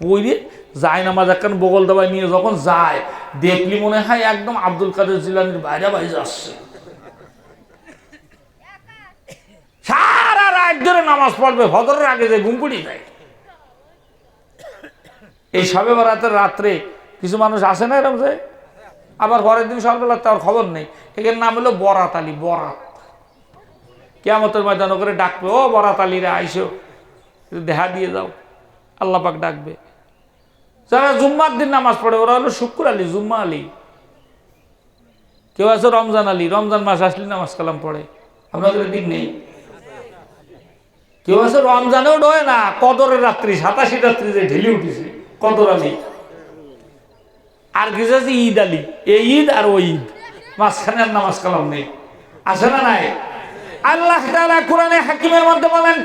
পইরে যায় নামাজ একখান বগল দাবায় নিয়ে যখন যায় দেখলি মনে হয় একদম আব্দুল কাদের জিলানির বাইরে বাইরে আসছে। সারা রাত ধরে নামাজ পড়বে, ফজরের আগে যে ঘুম পড়ি যায়। এই শবে বরাতের রাত্রে কিছু মানুষ আসে না এরকম, যে আবার পরের দিন সকালবেলা তার খবর নেই। এখানে নাম হলো বরাত আলী। বরাত কিয়ামতের ময়দান করে ডাকবে, ও বরাত আলীরা আইসো, দেখা দিয়ে যাও। আল্লাহ পাক ডাকবে। যারা জুম্মার দিন নামাজ পড়ে ওরা হলো শুক্র আলী, জুম্মা আলী। কেউ আছে রমজান আলী, রমজান মাস আসলে নামাজ কালাম পড়ে, আপনাদের দিন নেই। কেউ আছে রমজানেও ডোয় না, কদরের রাত্রি 87 রাত্রি যে ঢেলে উঠেছে কদর আলী। আর কিছু আছে ঈদ আলী, এই ঈদ আর ওই ঈদ, মাঝখানে আর নামাজ কালাম নেই। আছে না নাই? আল্লাহ তাআলা কোরআনে হাকিমের মধ্যে বলেন,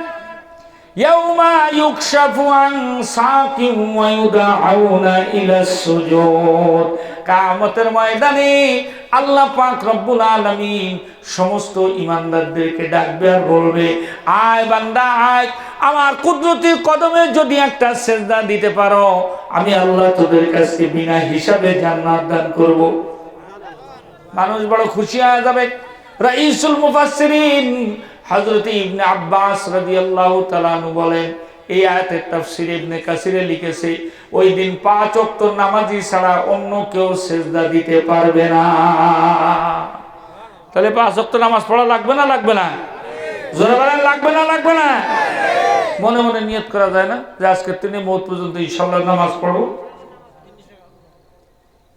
ইয়াউমা ইউকশাফু আন সাকিন ওয়া ইউদআউনা ইলাস সুজুদ। কিয়ামতের ময়দানে আল্লাহ পাক রব্বুল আলামিন সমস্ত ঈমানদারদেরকে ডাকবে আর বলবে, আয় বান্দা আয়, আমার কুদরতি কদমে যদি একটা সিজদা দিতে পারো, আমি আল্লাহ তোদের কাছে বিনা হিসাবে জান্নাত দান করব। মানুষ বড় খুশি হয়ে যাবে। রাইসুল মুফাসসিরিন হযরত ইবনে আব্বাস রাদিয়াল্লাহু তাআলা আনহু বলেন, এই আয়াতের তাফসীরে ইবনে কাসিরে লিখেছে, ওই দিন 5 ওয়াক্ত নামাজি ছাড়া অন্য কেউ সিজদা দিতে পারবে না। তাহলে 5 ওয়াক্ত নামাজ পড়া লাগবে না লাগবে না? জোরে বলেন, লাগবে না লাগবে না? মনে মনে নিয়ত করা যায় না যে আজকের দিনে মওত পর্যন্ত ইনশাআল্লাহ নামাজ পড়ব?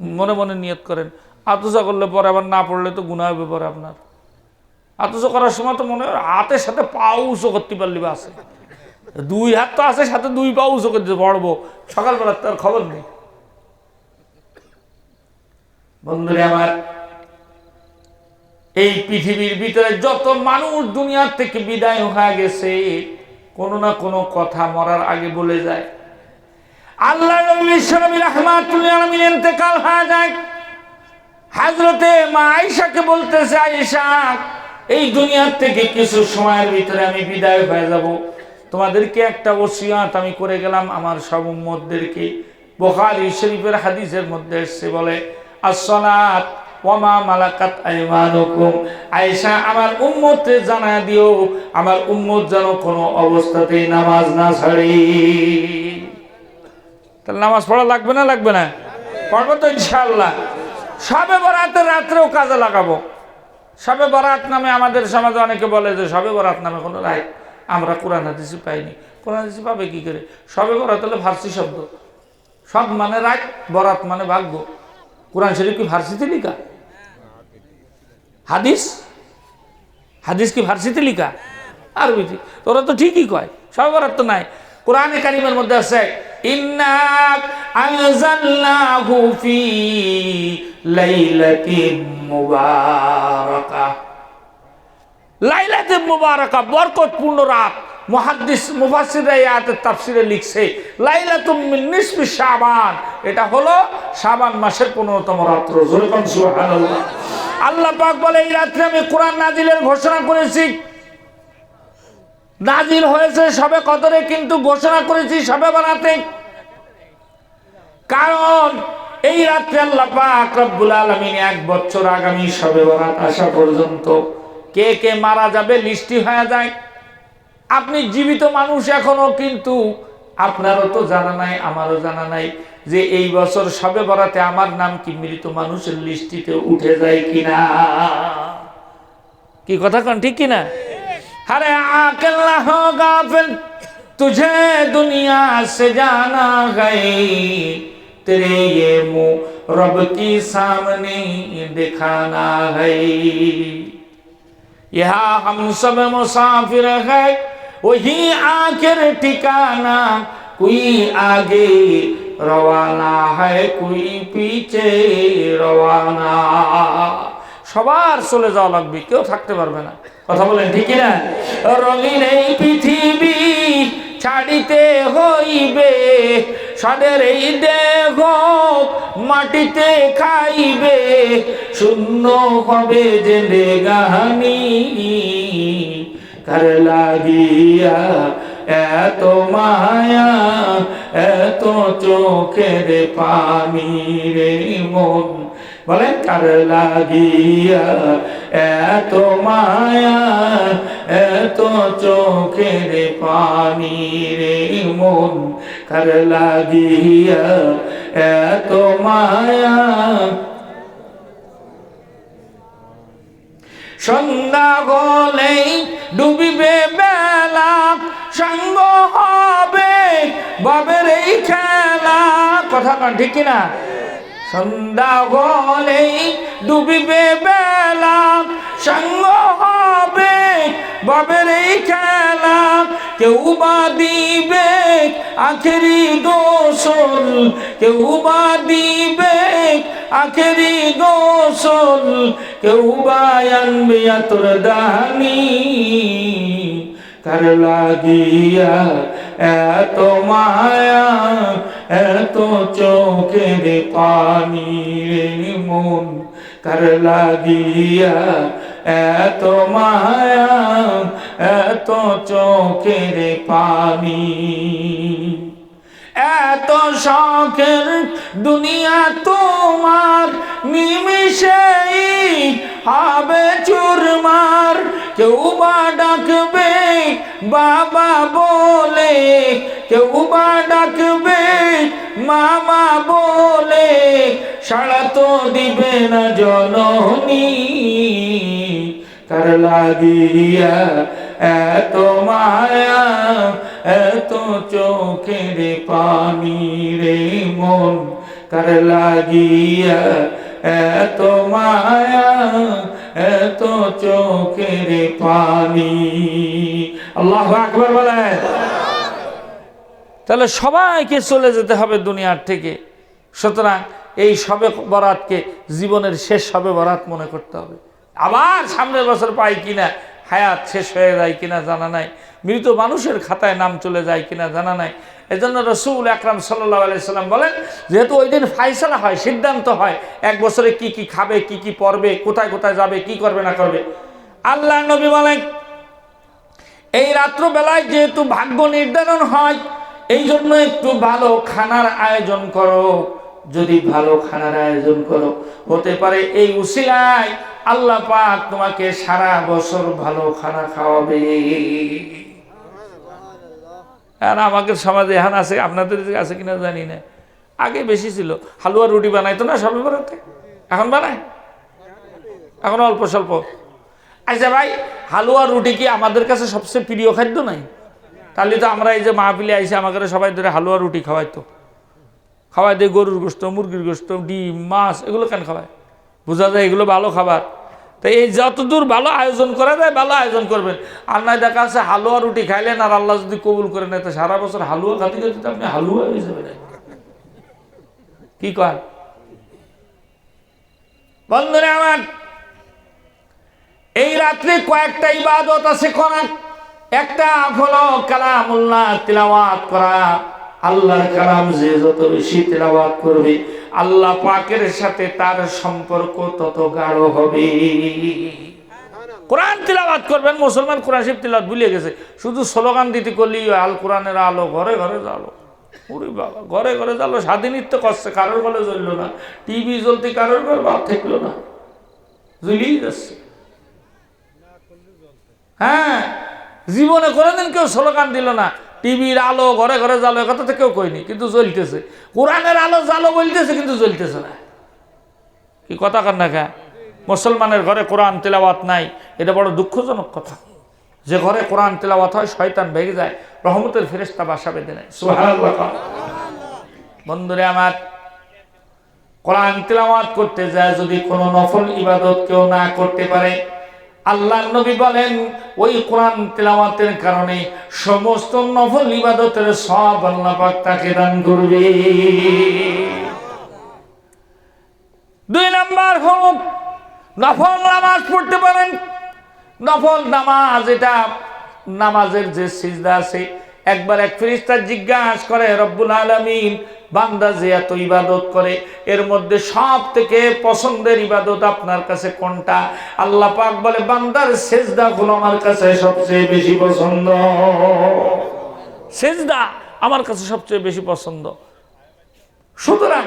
মনে মনে নিয়ত করেন। আতুজা করলে পরে আবার না পড়লে তো গুনাহ হবে পরে আপনার। আতুজা করার সময় তো মনে হয় হাতের সাথে পা উঁচু করতে পারলি বা আছে, 2 হাত তো আছে, সাথে 2 পা উঁচু করতে পড়বো, সকালবেলা তার খবর নেই। বন্ধুরা আমার, এই পৃথিবীর ভিতরে যত মানুষ দুনিয়ার থেকে বিদায় হয়ে গেছে, কোনো না কোনো কথা মরার আগে বলে যায়। আল্লাহ নবী বিশ্বনবী রাহমাতুল আলামিন ইন্তেকাল হয়ে যায়। হযরতে মা আয়েশাকে বলতেছে, আয়েশা, এই দুনিয়ার থেকে কিছু সময়ের ভিতরে আমি বিদায় হয়ে যাব, তোমাদেরকে একটা ওসিয়ত আমি করে গেলাম আমার সব উম্মতদেরকে। বুখারী শরীফের হাদিসের মধ্যে এসেছে, বলে as-সালাত ওয়া মা মালাকাত আইমানুকুম। আয়েশা, আমার উম্মতকে জানায় দিও, আমার উম্মত যেন কোনো অবস্থাতেই নামাজ না ছাড়ে। তাহলে নামাজ পড়া লাগবে না লাগবে না? পড়বো তো ইনশাআল্লাহ। শবে বরাতের রাত্রেও কাজে লাগাবো। শবে বরাত নামে আমাদের সমাজে অনেকে বলে যে শবে বরাত নামে কোনো রায় আমরা কোরআন হাদিসে পাইনি। কোরআন হাদিসে পাবে কি করে? শবে বরাত হলে ফার্সি শব্দ, সব মানে রাত, বরাত মানে ভাগ্য। কোরআন শরীফ কি ফার্সিতে লিখা? হাদিস হাদিস কি ফার্সিতে লিখা? আরবিতে। তোরা তো ঠিকই কয়, শবে বরাত তো নাই। কোরআনে কারিমের মধ্যে আছে, ইন্না আনজালনাহু ফি লাইলাতিন মুবারাকাহ। লাইলাতুল মুবারাকা, বরকতপূর্ণ রাত। মুহাদ্দিস মুফাসসিররা এই আয়াতের তাফসীরে লিখছে, লাইলাতুম মিন নিসফি শাবান, এটা হলো শাবান মাসের 15তম রাত্র। জোরে বলুন সুবহানাল্লাহ। আল্লাহ পাক বলে, এই রাত্রে আমি কোরআন নাজিলের ঘোষণা করেছি। নাজিল হয়েছে শবে কদরে, কিন্তু ঘোষণা করেছি শবে বরাতে। কারণ এই রাত্রে আল্লাহ পাক রব্বুল আলামিন 1 বছর আগামী শবে বরাত আসা পর্যন্ত কে কে মারা যাবে লিস্টি হয়ে যায়। আপনি জীবিত মানুষ এখনো, কিন্তু আপনারও তো জানা নাই, আমারও জানা নাই যে এই বছর শবে বরাতে আমার নাম কি মৃত মানুষের লিস্টিতে উঠে যায় কিনা। কি কথা কন, ঠিক কিনা? अरे आकिल ना हो गाफिल, तुझे दुनिया से जाना गई, तेरे ये मुंह रब की सामने दिखाना है। यहाँ हम सब मुसाफिर है, वही आखिर ठिकाना, कोई आगे रवाना है, कोई पीछे रवाना। সবার চলে যাওয়া লাগবে, কেউ থাকতে পারবে না। কথা বলেন ঠিক না? রঙিন এই পৃথিবী ছাড়িতে হইবে, সাদের এই দেহ মাটিতে খাইবে, শূন্য হবে জেন্দেগানি, কার লাগিয়া এত মায়া এত চোখের পানি রে মন, বলেন কার লাগিয়া এত মায়া এত চোখের পানি রে মন, কার লাগিয়া এত মায়া। সন্ধ্যা হলেই ডুবিবে বেলা, সঙ্গ হবে বাবের এই খেলা, কথা কন ঠিক কিনা? সন্ধ্যা হলেই ডুবিবে বেলা, সঙ্গ হবে বাবের এই খেলা, কেউ বা দিবে আখেরি গোসল, কেউ বা দিবে আখেরি গোসল, কেউ বা আনবে আতর দানি, কার লাগিয়া এত মায়া এত চোখের পানি রে মন, কার লাগিয়া এত মায়া এত চোখের পানি। এত শখের দুনিয়া তোমার, নিমিষেই হবে চুরমার, কেউ বা ডাকবে বাবা বলে, কেউ বা ডাকবে মামা বলে, সাড়া তো দিবে না জননী, কার লাগিয়া এত মায়া এত চোখের পানি রে মন, কার লাগিয়া এত মায়া এত চোখের পানি। আল্লাহু আকবার বলেন। তাহলে সবাইকে চলে যেতে হবে দুনিয়ার থেকে, সুতরাং এই শবে বরাতকে জীবনের শেষ শবে বরাত মনে করতে হবে। আবার সামনের বছর পাই কিনা, হায়াত শেষ হয়ে যায় কিনা জানা নাই, মৃত মানুষের খাতায় নাম চলে যায় কিনা জানা নাই। এজন্য রাসূল আকরাম সাল্লাল্লাহু আলাইহি সাল্লাম বলেন, যেহেতু ওই দিন ফায়সালা হয়, সিদ্ধান্ত হয় এক বছরে কি কি খাবে, কি কি পরবে, কোথায় কোথায় যাবে, কি করবে না করবে, আল্লাহ নবী বলেন এই রাত্রবেলায় যেহেতু ভাগ্য নির্ধারণ হয়, এই জন্য একটু ভালো খানার আয়োজন করো। যদি ভালো খানার আয়োজন করো, হতে পারে এই উসিলায় আল্লাহ পাক তোমাকে সারা বছর ভালো খানা খাওয়াবে। আর আমাদের সমাজে এখন আছে, আপনাদের আছে কিনা জানি না, আগে বেশি ছিল, হালুয়া রুটি বানাইতো না সবে বরাতে, এখন বানায়, এখন অল্প স্বল্প। আচ্ছা ভাই, হালুয়া রুটি কি আমাদের কাছে সবচেয়ে প্রিয় খাদ্য নাই? তাহলে তো আমরা এই যে মাহফিলে আইসি, আমাকে সবাই ধরে হালুয়া রুটি খাওয়াইতো, খাওয়াই দেয় গরুর গোশত, মুরগির গোশত, ডিম, মাছ, এগুলো কেন খাওয়ায়? বোঝা যায় এগুলো ভালো খাবার। তাই এই যতদূর ভালো আয়োজন করা যায় ভালো আয়োজন করবেন। আর নয় দেখা আছে হালুয়া রুটি খাইলেন আর আল্লাহ যদি কবুল করে নেয়, তো সারা বছর হালুয়া খাতে খাতে আপনি হালুয়া হয়ে যাবেন। কি কয় বন্ধুরা আমার, এই রাত্রে কয়েকটা ইবাদত আছে করার। একটা হলো কালামুল্লাহ তিলাওয়াত করা। আল্লাহর কালাম যে যত বেশি তিলাওয়াত করবে, আল্লাহ পাকের সাথে তার সম্পর্ক তত গাঢ় হবে। কোরআন তিলাওয়াত করবেন। মুসলমান কোরআন শরীফ তিলাওয়াত ভুলে গেছে, শুধু স্লোগান দিতে করলেই আল কোরআনের আলো ঘরে ঘরে জ্বালো। ওরে বাবা, ঘরে ঘরে জ্বালো, স্বাধীনিত্ব করছে, কারোর ঘরে জ্বলল না, টিভি জ্বলতে কারোর ঘর বাদ থাকলো না, জ্বলিয়ে যাচ্ছে। হ্যাঁ, জীবনে কোনোদিন কেউ স্লোগান দিল না টিভির আলো ঘরে ঘরে জ্বালো, কথা তো কেউ কইনি, কিন্তু জ্বলতেছে। কোরআনের আলো জ্বালো বলতেছে, কিন্তু জ্বলতেছে না। কি কথা কান না খা, মুসলমানের ঘরে কোরআন তেলাওয়াত নাই, এটা বড় দুঃখজনক কথা। যে ঘরে কোরআন তেলাওয়াত হয় শয়তান ভেঙে যায়, রহমতের ফেরেশতা বাসা বেঁধে নেয়। সুবহানাল্লাহ। বন্ধুরে আমার, কোরআন তেলাওয়াত করতে যায় যদি কোনো নফল ইবাদত কেউ না করতে পারে, আল্লাহর নবী বলেন ওই কোরআন তেলাওয়াতের কারণে সমস্ত নফল ইবাদতের সব আল্লাহ পাক তাকে দান করবে। 2 নাম্বার হলো নফল নামাজ পড়তে পারেন। নফল নামাজ, এটা নামাজের যে সিজদা আছে, একবার এক ফেরেশতা জিজ্ঞাসা করে, রব্বুল আলামিন, বান্দা যে এত ইবাদত করে এর মধ্যে সব থেকে পছন্দের ইবাদত আপনার কাছে কোনটা? আল্লাহ পাক বলে, বান্দার সিজদা হলো আমার কাছে সবচেয়ে বেশি পছন্দ। সেজদা আমার কাছে সবচেয়ে বেশি পছন্দ। সুতরাং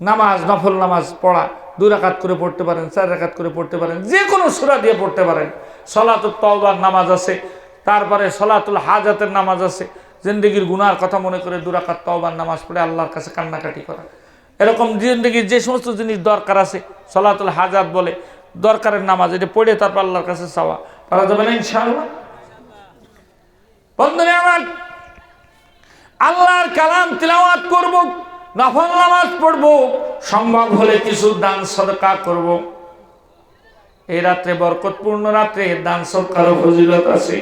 নামাজ, নফল নামাজ পড়া 2 রাকাত করে পড়তে পারেন, 4 রাকাত করে পড়তে পারেন, যে কোনো সূরা দিয়ে পড়তে পারেন। সলাতুল তাওবার নামাজ আছে, তারপরে সলাতুল হাজাতের নামাজ আছে। জিন্দেগির গুনার কথা মনে করে 2 রাকাত তাওবার নামাজ পড়ে আল্লাহর কাছে কান্নাকাটি করা। এরকম জিন্দেগির যে সমস্ত জিনিস দরকার আছে, সলাতুল হাজাত বলে দরকারের নামাজ, এটা পড়ে তারপর আল্লাহর কাছে চাওয়া পারা যাবে না ইনশাআল্লাহ। বন্ধুরা আমার, আল্লাহর কালাম তিলাওয়াত করব, নফল নামাজ পড়ব, সম্ভব হলে কিছু দান সদকা করব। এই রাত্রে বরকতপূর্ণ রাত্রে দান সদকারও ফজিলত আছে।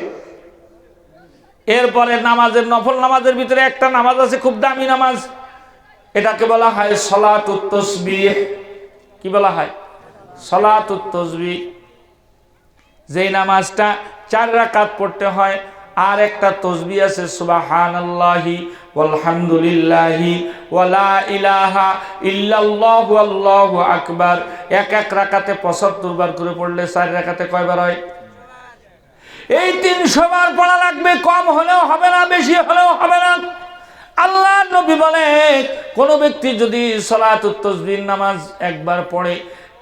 এরপরে নামাজের, নফল নামাজের ভিতরে একটা নামাজ আছে খুব দামি নামাজ, এটাকে বলা হয় সলাতুত তাসবিহ। কি বলা হয়? সলাতুত তাসবিহ। যেই নামাজটা 4 রাকাত পড়তে হয়। আর একটা তাসবিহ আছে সুবহানাল্লাহি ওয়ালহামদুলিল্লাহি ওয়ালা ইলাহা ইল্লাল্লাহু আল্লাহু আকবার। এক রাকাতে 75 বার করে পড়লে 4 রাকাতে কয়বার হয়? এই 300 বার পড়া লাগবে, কম হলেও হবে না, বেশি হলেও হবে না। আল্লাহ নবী বলে, কোন ব্যক্তি যদি সলাতুত তাসবিহ নামাজ একবার পড়ে,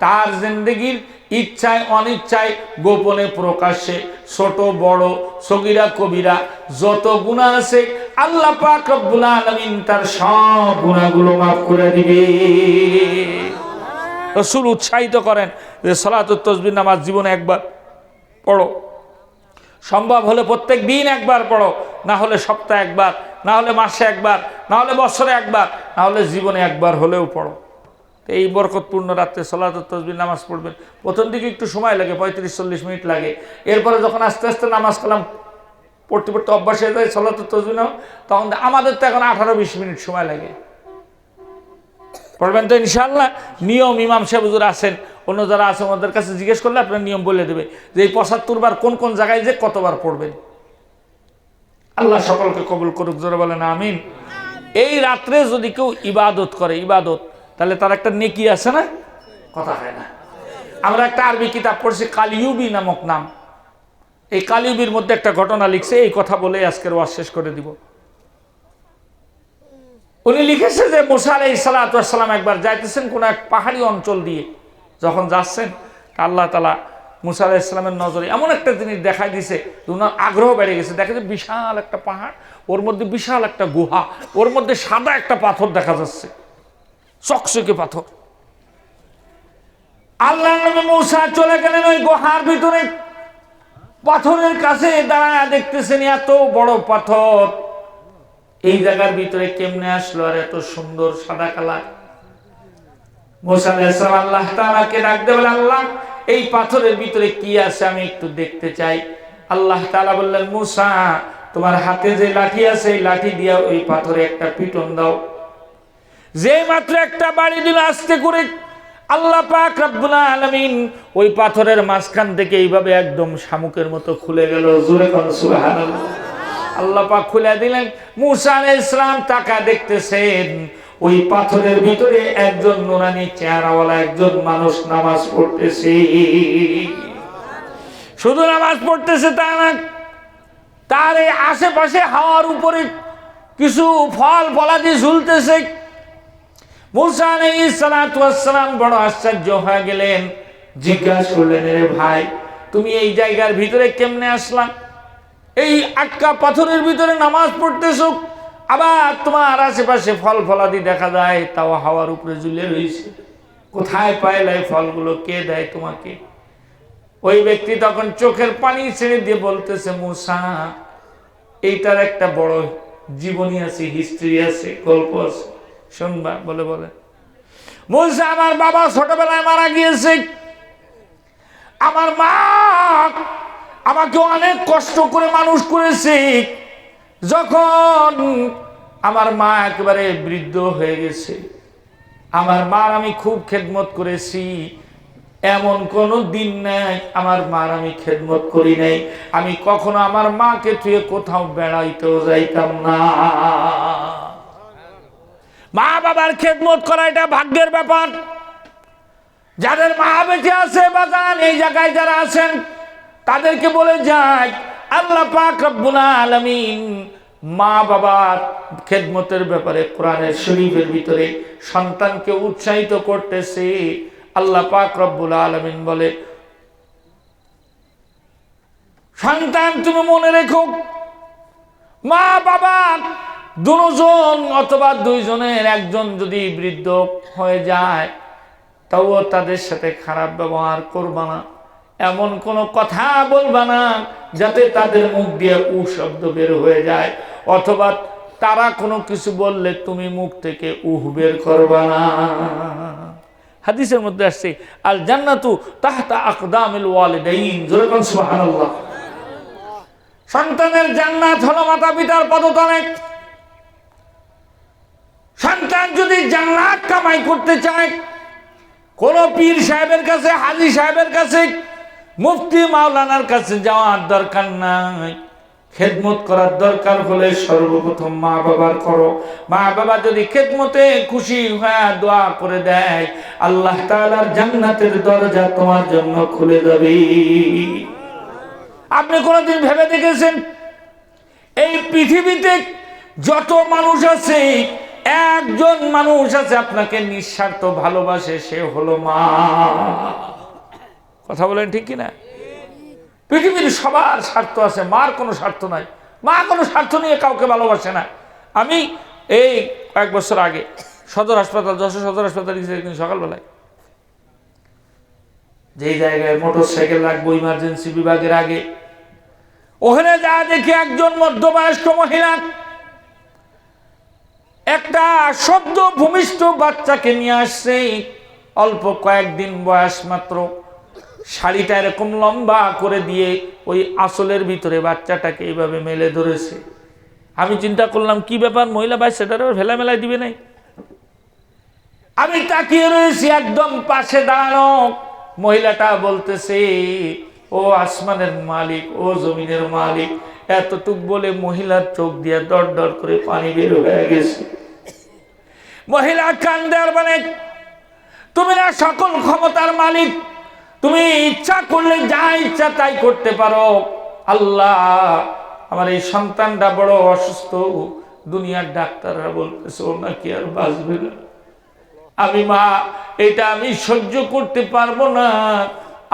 তার জিন্দেগির ইচ্ছায় অনিচ্ছায়, গোপনে প্রকাশ্যে, ছোট বড়, সগীরা কবিরা যত গুনাহ আছে আল্লাহ পাক রব্বুল আলামিন তার সব গুনাহগুলো মাফ করে দিবে। রাসূল উৎসাহিত করেন যে সলাতুত তাসবিহ নামাজ জীবনে একবার পড়ো, সম্ভব হলে প্রত্যেক দিন একবার পড়ো, না হলে সপ্তাহে একবার, না হলে মাসে একবার, না হলে বছরে একবার, না হলে জীবনে একবার হলেও পড়ো। এই বরকতপূর্ণ রাত্রে সলাতুত তাসবিহ নামাজ পড়বেন। প্রথম দিকে একটু সময় লাগে, 35-40 মিনিট লাগে। এরপরে যখন আস্তে আস্তে নামাজ কালাম পড়তে পড়তে অভ্যাস হয়ে যায় সলাতুত তাসবিহ নামাজ, তখন আমাদের তো এখন 18-20 মিনিট সময় লাগে। পড়বেন তো ইনশাআল্লাহ। নিয়ম ইমাম সাহেব হুজুর আছেন, অন্য যারা আছে ওদের কাছে জিজ্ঞেস করলে আপনার নিয়ম বলে দেবে যে এই 75 বার কোন কোন জায়গায় যে কতবার পড়বেন। আল্লাহ সকলকে কবুল করুক, জোরে বলেন আমিন। এই রাত্রে যদি কেউ ইবাদত করে, ইবাদত, তাহলে তার একটা নেকি আছে না? কথা হয় না। আমরা একটা আরবি কিতাব পড়ছি, কালিউবি নামক নাম। এই কালিউবির মধ্যে একটা ঘটনা লিখছে, এই কথা বলে আজকের ওয়াজ শেষ করে দিব। উনি লিখেছে যে মুসা আলাইহিস সালাতু ওয়াস সালাম একবার যাইতেছেন কোন এক পাহাড়ি অঞ্চল দিয়ে, যখন যাচ্ছেন আল্লাহ তাআলা মুসা আলাইহিস সালামের নজরে এমন একটা জিনিস দেখাই দিয়েছে, ওনার আগ্রহ বেড়ে গেছে। দেখে যে বিশাল একটা পাহাড়, ওর মধ্যে বিশাল একটা গুহা, ওর মধ্যে সাদা একটা পাথর দেখা যাচ্ছে, চকচকে পাথর। আল্লাহ নবী মুসা চলে গেলেন ওই গুহার ভিতরে, পাথরের কাছে দাঁড়ায় দেখতেছেন এত বড় পাথর এই জায়গার ভিতরে কেমনে আসলো, আর এত সুন্দর সাদা কালার। মুসা আলাইহিস সালাম আল্লাহ তাআলাকে ডাক দিয়ে বলে, আল্লাহ এই পাথরের ভিতরে কি আছে আমি একটু দেখতে চাই। আল্লাহ তাআলা বললেন, মুসা তোমার হাতে যে লাঠি আছে এই লাঠি দিয়া ওই পাথরে একটা পিটন দাও। যে মাত্র একটা বাড়ি দিল আস্তে করে, আল্লাহ পাক রব্বুল আলামিন ওই পাথরের মাঝখান থেকে এইভাবে একদম শামুকের মতো খুলে গেল। জোরে কোন সুবহানাল্লাহ। আল্লাহ পাক খুলে দিলেন। মুসা আলাইহিস সালাম তাকা দেখতেছেন ওই পাথরের ভিতরে একজন নুরানি চেহারাওয়ালা একজন মানুষ নামাজ পড়তেছে। শুধু নামাজ পড়তেছে তা না, তার এই আশেপাশে হাওয়ার উপরে কিছু ফল ফলাদি ঝুলতেছে। মুসা আলাইহিস সালাতু ওয়াস সালাম বড় আশ্চর্য হয়ে গেলেন, জিজ্ঞাসা করলেন, রে ভাই তুমি এই জায়গার ভিতরে কেমনে আসলা? এই আটকা পাথরের ভিতরে নামাজ পড়তেছো, আবার তোমার আশেপাশে ফল ফলাদি দেখা যায়, তাও হাওয়ার উপরে ঝুলে রয়েছে, কোথায় পাইলে এই ফলগুলো? কে দেয় তোমাকে? ওই ব্যক্তি তখন চোখের পানি ছেড়ে দিয়ে বলতেছে, মুসা এইটার একটা বড় জীবনী আছে, হিস্ট্রি আছে, গল্প আছে, শুনবা? বলে বলে মুসা আমার বাবা ছোটবেলায় মারা গিয়েছে, আমার মা আমাকে অনেক কষ্ট করে মানুষ করেছে। যখন আমার মা একেবারে বৃদ্ধ হয়ে গেছে, আমার মার আমি খুব খেদমত করেছি, এমন কোনো দিন নাই আমার মার আমি খেদমত করি নাই। আমি কখনো আমার মাকে তুই কোথাও বেড়াইতেও যাইতাম না। মা বাবার খেদমত করা এটা ভাগ্যের ব্যাপার। যাদের মা বেঁচে আছে বা যান এই জায়গায় যারা আছেন তাদেরকে বলে যায়, আল্লাহ পাক রব্বুল আলামিন মা বাবার খেদমতের ব্যাপারে কোরআনের শরীফের ভিতরে সন্তানকে উৎসাহিত করতেছে। আল্লাহ পাক রব্বুল আলামিন বলে, সন্তান তুমি মনে রেখো, মা বাবা দুজন অথবা দুইজনের একজন যদি বৃদ্ধ হয়ে যায়, তাও তাদের সাথে খারাপ ব্যবহার করবা না, এমন কোনো কথা বলবা না যাতে তাদের মুখ দিয়ে উ শব্দ বের হয়ে যায়, অথবা তারা কোনো কিছু বললে তুমি মুখ থেকে উহ বের করবা না। হাদিসের মধ্যে আসছে, আল জান্নাতু তাহতা আকদামিল ওয়ালিদাইন। জোরে বলুন সুবহানাল্লাহ। সন্তানের জান্নাত হলো মাতা পিতার পদতলে। সন্তান যদি জান্নাত কামাই করতে চায়, কোন পীর সাহেবের কাছে, হাজী সাহেবের কাছে, মুফতি মাওলানার কাছে যাওয়ার দরকার নাই। খেদমত করার দরকার হলে সর্বপ্রথম মা বাবার করো। মা বাবা যদি খেদমতে খুশি হয়ে দোয়া করে দেয়, আল্লাহ তাআলার জান্নাতের দরজা তোমার জন্য খুলে যাবে। আপনি কোনদিন ভেবে দেখেছেন এই পৃথিবীতে যত মানুষ আছে, একজন মানুষ আছে আপনাকে নিঃস্বার্থ ভালোবাসে, সে হলো মা। কথা বলেন ঠিক কিনা? পৃথিবীর সবার স্বার্থ আছে, মার কোনো স্বার্থ নাই। মা কোনো স্বার্থ নিয়ে কাউকে ভালোবাসে না। আমি এই কয়েক বছর আগে সদর হাসপাতাল, যশোর সদর হাসপাতাল গেছি একদিন সকালবেলায়। যেই জায়গায় মোটর সাইকেল রাখবো ইমার্জেন্সি বিভাগের আগে, ওখানে যা দেখি একজন মধ্যবয়স্ক মহিলা একটা সদ্য ভূমিষ্ঠ বাচ্চাকে নিয়ে আসছে, অল্প কয়েকদিন বয়স মাত্র। শাড়িটা এরকম লম্বা করে দিয়ে ওই আসলের ভিতরে বাচ্চাটাকে এইভাবে মেলে ধরেছে। আমি চিন্তা করলাম কি ব্যাপার, মহিলা বাচ্চাটার ভেলা মেলায় দিবে নাই। আমি তাকিয়ে রয়েছি, একদম পাশে দাঁড়ানো মহিলাটা বলতেছে, ও আসমানের মালিক, ও জমিনের মালিক। এতটুক বলে মহিলার চোখ দিয়ে দর দর করে পানি বের হয়ে গেছে। মহিলা কান্দে আর বলে, তুমি না সকল ক্ষমতার মালিক, তুমি ইচ্ছা করলে যা ইচ্ছা তাই করতে পারো। আল্লাহ, আমার এই সন্তানটা বড় অসুস্থ, দুনিয়ার ডাক্তাররা বলতেছে ও নাকি আর বাঁচবে না। আমি মা, এটা আমি সহ্য করতে পারবো না।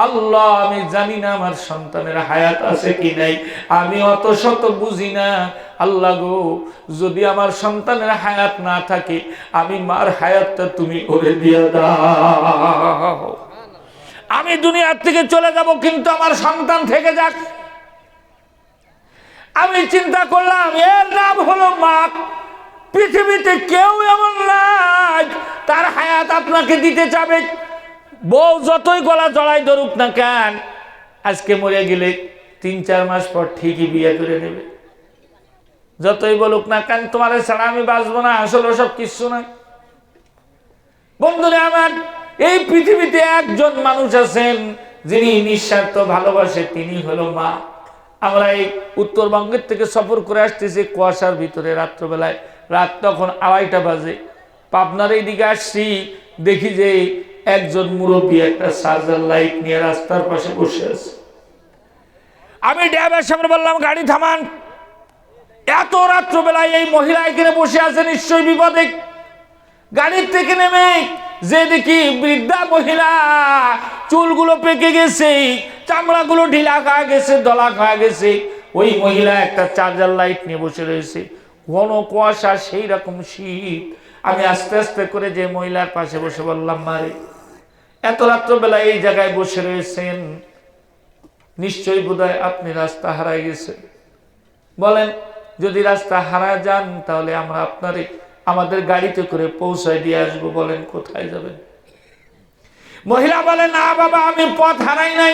আল্লাহ, আমি জানি না আমার সন্তানের হায়াত আছে কি নাই, আমি অত শত বুঝি না। আল্লাহ গো, যদি আমার সন্তানের হায়াত না থাকে, আমি মার হায়াতটা তুমি করে দিয়ে দাও। আমি দুনিয়ার থেকে চলে যাব, কিন্তু আমার সন্তান থেকে যাক। আমি চিন্তা করলাম, এর নাম হলো মা। পৃথিবীতে কেউ এমন নাই তার হায়াত আপনাকে দিতে চাবে। বউ যতই গলা জড়াই ধরুক না কেন, আজকে মরে গেলে 3-4 মাস পর ঠিকই বিয়ে করে নেবে। যতই বলুক না কেন তোমার ছাড়া আমি বাঁচবো না, আসলে সব কিছু না। বন্ধুরা আমার, এই পৃথিবীতে একজন মানুষ আছেন যিনি নিঃস্বার্থ ভালোবাসে, তিনি হলো মা। আমরা এই উত্তরবঙ্গের থেকে সফর করে আসতেছি কুয়াশার ভিতরে, রাত্রবেলায়, রাত তখন 2:30 বাজে। পাবনার এইদিকে আসছি, দেখি যে একজন মুরব্বী একটা চার্জার লাইট নিয়ে রাস্তার পাশে বসে আছে। আমি ড্রাইভার সামনে বললাম, গাড়ি থামান। এত রাত্রবেলায় এই মহিলা এখানে বসে আছে, নিশ্চয়ই বিপদে। গাড়ির থেকে নেমে যে দেখি বৃদ্ধা মহিলা, চুলগুলো পেকে গেছে, চামড়াগুলো ঢিলা খাওয়া গেছে, দলা খাওয়া গেছে। ওই মহিলা একটা চার্জার লাইট নিয়ে বসে রয়েছে, ঘন কুয়াশা, সেই রকম শীত। আমি আস্তে আস্তে করে যে মহিলার পাশে বসে বললাম, মারে, এত রাত্রবেলা এই জায়গায় বসে রয়েছেন, নিশ্চয়ই বোধহয় আপনি রাস্তা হারায় গেছেন। বলেন, যদি রাস্তা হারায় যান তাহলে আমরা আপনারে আমাদের গাড়িতে করে পৌঁছায় দিয়ে আসবো। বলেন কোথায় যাবেন? মহিলা বলে, না বাবা, আমি পথ হারাই নাই।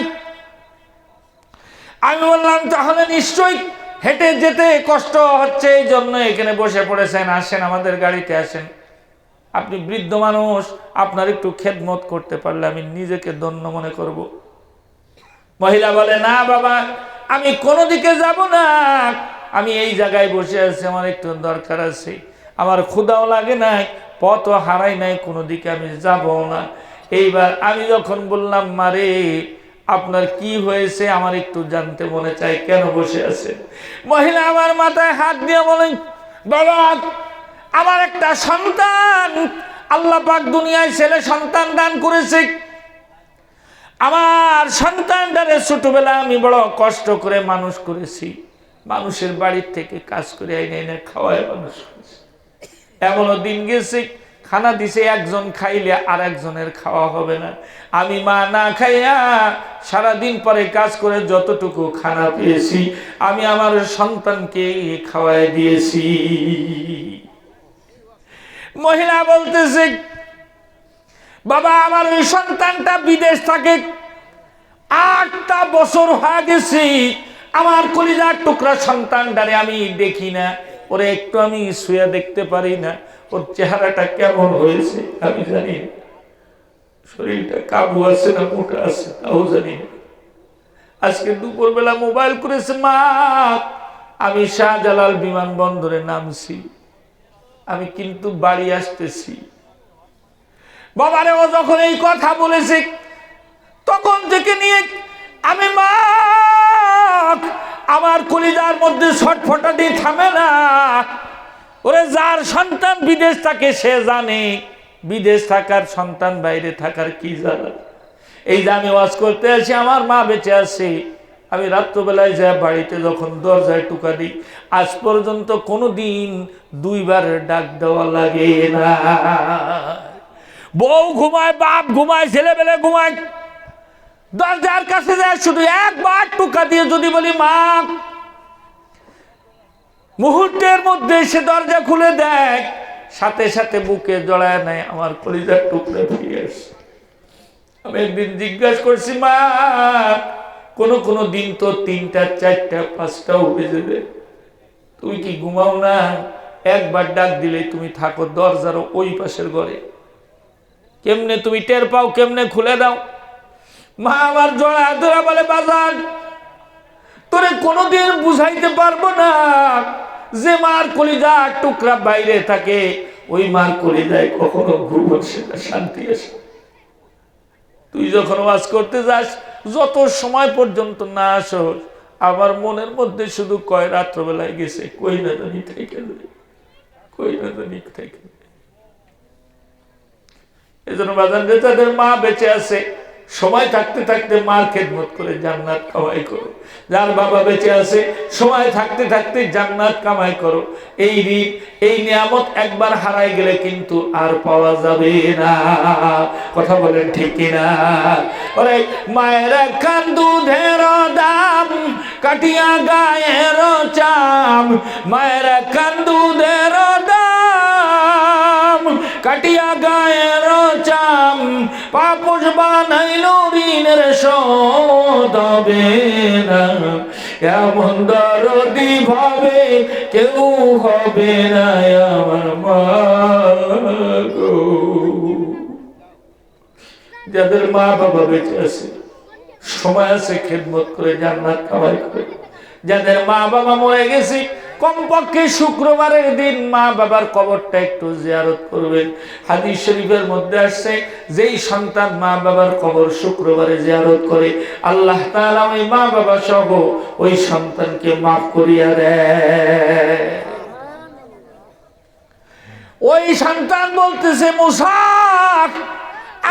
আমি বললাম, তাহলে নিশ্চয়ই হেঁটে যেতে কষ্ট হচ্ছে, এই জন্য এখানে বসে পড়েছেন। আসেন, আমাদের গাড়িতে আসেন। আপনি বৃদ্ধ মানুষ, আপনার একটু খেদমত করতে পারলে আমি নিজেকে ধন্য মনে করব। মহিলা বলে, না বাবা, আমি কোনো দিকে যাব না, আমি এই জায়গায় বসে আছি, আমার একটু দরকার আছে, আমার ক্ষুধাও লাগে নাই, পথও হারাই নাই, কোনো দিকে আমি যাব না। এইবার আমি যখন বললাম, মারে, আপনার কি হয়েছে আমার একটু জানতে মনে চাই, কেন বসে আছে? মহিলা আমার মাথায় হাত দিয়ে বলেন, বাবা আমার একটা সন্তান, আল্লাহ পাক দুনিয়ায় ছেলে সন্তান দান করেছে। আমার সন্তানটারে ছোটবেলা আমি বড় কষ্ট করে মানুষ করেছি, মানুষের বাড়ির থেকে কাজ করে এনে এনে খাওয়ায় মানুষ করেছি। এমনও দিন গেছে খানা দিছে, একজন খাইলে আর একজনের খাওয়া হবে না। আমি মা না খাইয়া সারাদিন পরে কাজ করে যতটুকু খানা পেয়েছি আমি আমার সন্তানকে খাওয়াই দিয়েছি। মহিলা বলতেছে, বাবা আমার ওই সন্তানটা বিদেশ থাকে, 8টা বছর হয়ে গেছে, আমার কলিজার টুকরা সন্তানটারে আমি দেখি না, ওরে একটু আমি শুয়ে দেখতে পারি না, ওর চেহারাটা কেমন হয়েছে আমি জানি না, শরীরটা কাবু আছে না মোটা আছে তাও জানি না। আজকে দুপুরবেলা মোবাইল করেছে, মা আমি শাহজালাল বিমানবন্দরে নামছি, আমি কিন্তু বাড়ি আসতেছি। বাবারে ও যখন এই কথা বলেছে তখন থেকে নিয়ে আমি মা আমার কলিজার মধ্যে ছটফটানি থামে না। ওরে যার সন্তান বিদেশ থাকে সে জানে বিদেশ থাকার সন্তান বাইরে থাকার কি জানা। এই যে আমি ওয়াজ করতে আসি, আমার মা বেঁচে আছে, আমি রাত্রবেলায় যাই বাড়িতে যখন দরজায় টুকা দিই, আজ পর্যন্ত কোনোদিন 2 বার ডাক দেওয়া লাগে না। বউ ঘুমায়, বাপ ঘুমায়, ছেলেবেলে ঘুমায়, দরজার কাছে যায় শুধু একবার টুকা দিয়ে যদি বলি মা, মুহূর্তের মধ্যে সে দরজা খুলে দেয়, সাথে সাথে বুকে জড়ায় নেয়, আমার কলিজার টুকরা ফিরে আসে। আমি একদিন জিজ্ঞাসা করছি, মা কোনো দিন তো 3টা 4টা 5টাও বেজে দেয়, তুই কি ঘুমাও না? একবার ডাক দিলে তুমি থাকো দরজার ওই পাশের ঘরে, কেমনে তুমি টের পাও, কেমনে খুলে দাও? মা আমার জড়া ধরা বলে, বাজার তোরে কোনোদিন বুঝাইতে পারবো না যে মার কলিজার টুকরা বাইরে থাকে, ওই মার কলিজায় কখনো ঘুম আসে না, শান্তি আসে। তুই যখন ওয়াজ করতে যাস, যত সময় পর্যন্ত না আসো, আমার মনের মধ্যে শুধু কয় রাত্রবেলায় গেছে, কই না জানি থেকে, কই না জানি থেকে। এই জন্য বাজান যাদের মা বেঁচে আছে, সময় থাকতে থাকতে মার খেদমত করে জান্নাত কামাই করো। যার বাবা বেঁচে আছে, সময় থাকতে থাকতে জান্নাত কামাই করো। এই ঋণ, এই নিয়ামত একবার হারাই গেলে কিন্তু আর পাওয়া যাবে না। কথা বলেন ঠিক কিনা? ওরে মায়ের খান দুধের দাম কাটিয়া গায়ের চাম, মায়ের খান দুধের দাম কাটিয়া গায়ের চাম, পাপস বানাইল ঋণের শোধ হবে না, এমন দরদি ভাবে কেউ হবে না আমার মা গো। যাদের মা বাবা বেঁচে আছে, সময় আছে, খেদমত করে জান্নাত কামাই করে। যাদের মা বাবা মরে গেছে, কমপক্ষে শুক্রবারের দিন মা বাবার কবরটা একটু জিয়ারত করবেন। হাদিস শরীফের মধ্যে আসছে, যেই সন্তান মা বাবার কবর শুক্রবারে জিয়ারত করে, আল্লাহ তাআলা ওই মা বাবা সহ ওই সন্তানকে মাফ করিয়া দেয়। ওই সন্তান বলতেছে, মুসা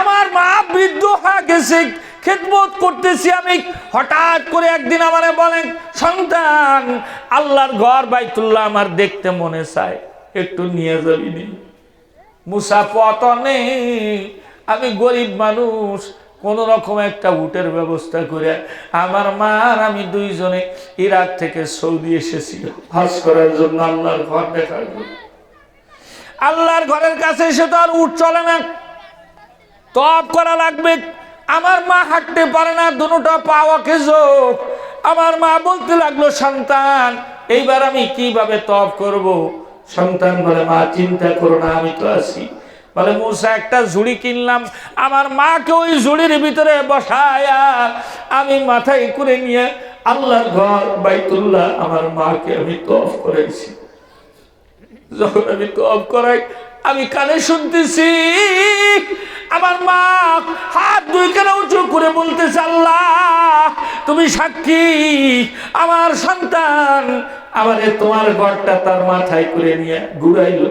আমার মা বৃদ্ধ হয়ে গেছে, খেদমত করতেছি আমি, হঠাৎ করে একদিন আমারে বলেন, সন্তান আল্লাহর ঘর বাইতুল্লাহ আমার দেখতে মনে চায়, একটু নিয়ে যাবি নি? মুসা পথ নেই, আমি গরিব মানুষ, কোন রকম একটা উটের ব্যবস্থা করে আমার মা আর আমি দুইজনে ইরাক থেকে সৌদি এসেছি হজ করার জন্য, আল্লাহর ঘর দেখার জন্য। আল্লাহর ঘরের কাছে এসে তো আর উট চলে না, তওয়াব করা লাগবে। আমার মা হাঁটতে পারে না, দুটো পা অকেজ। আমার মা বলতে লাগলো, সন্তান এইবার আমি কিভাবে তওয়াব করব? সন্তান বলে, মা চিন্তা করো না, আমি তো আছি। বলে, মুসা একটা ঝুড়ি কিনলাম, আমার মাকে ওই ঝুড়ির ভিতরে বসায়া আমি মাথায় করে নিয়ে আল্লাহর ঘর বাইতুল্লাহ আমার মাকে আমি তওয়াব করাইছি। যখন আমি তওয়াব করাই, আমি কানে শুনতেছি আমার মা হাত দুইখানা উঁচু করে বলতেছে, আল্লাহ তুমি সাক্ষী, আমার সন্তান আমারে তোমার ঘরটা তার মাথায় করে নিয়ে ঘুরাইলো।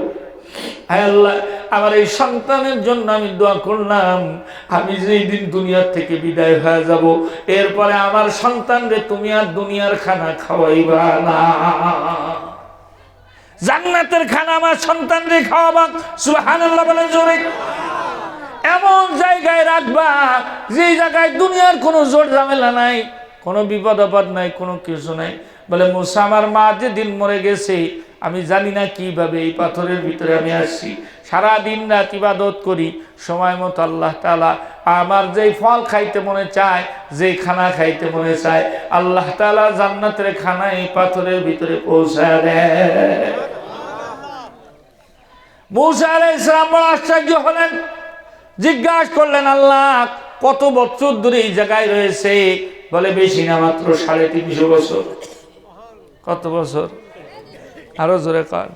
হায় আল্লাহ, আমার এই সন্তানের জন্য আমি দোয়া করলাম, আমি যেই দিন দুনিয়ার থেকে বিদায় হয়ে যাব, এরপরে আমার সন্তানরে তুমি আর দুনিয়ার খানা খাওয়াইবা না, জান্নাতের খানা আমার সন্তানরে খাওয়াবা। সুবহানাল্লাহ বলেন জোরে। এমন জায়গায় রাখবা যে জায়গায় দুনিয়ার কোনো জোর ঝামেলা নাই, কোনো বিপদ আপদ নাই, কোনো কিছু নাই। বলে মুসা, আমার মা যেদিন মরে গেছে আমি জানি না কিভাবে এই পাথরের ভিতরে আমি আসছি, সারা দিন রাত ইবাদত করি, সময় মতো আল্লাহ তাআলা আমার যেই ফল খাইতে মনে চায়, যে খানা খাইতে মনে চায়, আল্লাহ তাআলা জান্নাতের খানা এই পাথরের ভিতরে পৌঁছায় দেয়। মুসা আলাইহিস সালাম বড় আশ্চর্য হলেন, জিজ্ঞাসা করলেন, আল্লাহ কত বছর ধরে এই জায়গায় রয়েছে? বলে বেশি না, মাত্র 350 বছর। কত বছর? আরো জোরে কর।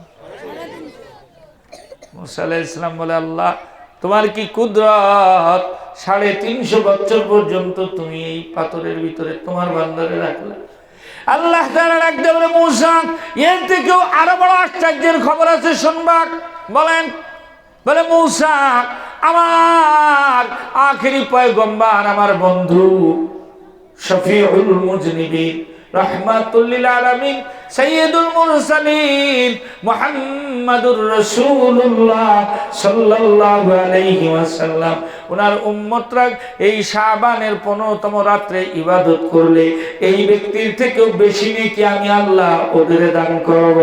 মুসা আলাইহিস সালাম বলে, আল্লাহ তোমার কি কুদরত, 350 বছর পর্যন্ত তুমি এই পাথরের ভিতরে তোমার বান্দারে রাখলে। আল্লাহ তাআলা ডাকতে বলে, মুসা এর থেকেও আরো বড় আশ্চর্যের খবর আছে, শুনবা। বলেন। বলে, মুসা আমার আখেরি পয়গম্বর, আমার বন্ধু, শফিউল মুজনিবিন, রাহমাতুল লিল আলামিন, সাইয়্যিদুল মুরসালিন, মুহাম্মাদুর রাসূলুল্লাহ সাল্লাল্লাহু আলাইহি ওয়াসাল্লাম, ওনার উম্মতরা এই শাবানের 15তম রাত্রে ইবাদত করলে এই ব্যক্তির থেকেও বেশি নেকি আমি আল্লাহ ওদের দান করব।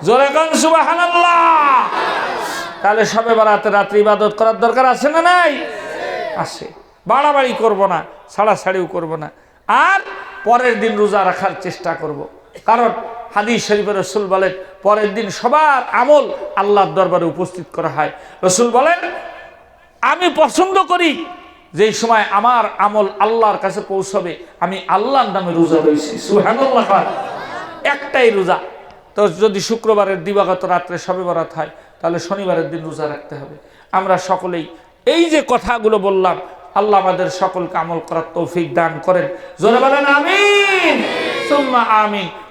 জোরে গান সুবহানাল্লাহ। তাহলে শবে বরাতে রাত্রে ইবাদত করার দরকার আছে না নাই? আছে। বাড়াবাড়ি করব না, ছাড়াছাড়িও করব না, আর পরের দিন রোজা রাখার চেষ্টা করব। কারণ হাদিস শরীফে রাসূল বলেন, পরের দিন সবার আমল আল্লাহর দরবারে উপস্থিত করা হয়। রাসূল বলেন, আমি পছন্দ করি যেই সময় আমার আমল আল্লাহর কাছে পৌঁছবে, আমি আল্লাহর নামে রোজা রয়েছি। সুবহানাল্লাহ। একটাই রোজা। তো যদি শুক্রবারের দিবাগত রাত্রে শবে বরাত হয়, তাহলে শনিবারের দিন রোজা রাখতে হবে। আমরা সকলেই এই যে কথাগুলো বললাম, আল্লাহ আমাদের সকলকে আমল করার তৌফিক দান করেন। জোরে বলেন আমিন, সুম্মা আমিন।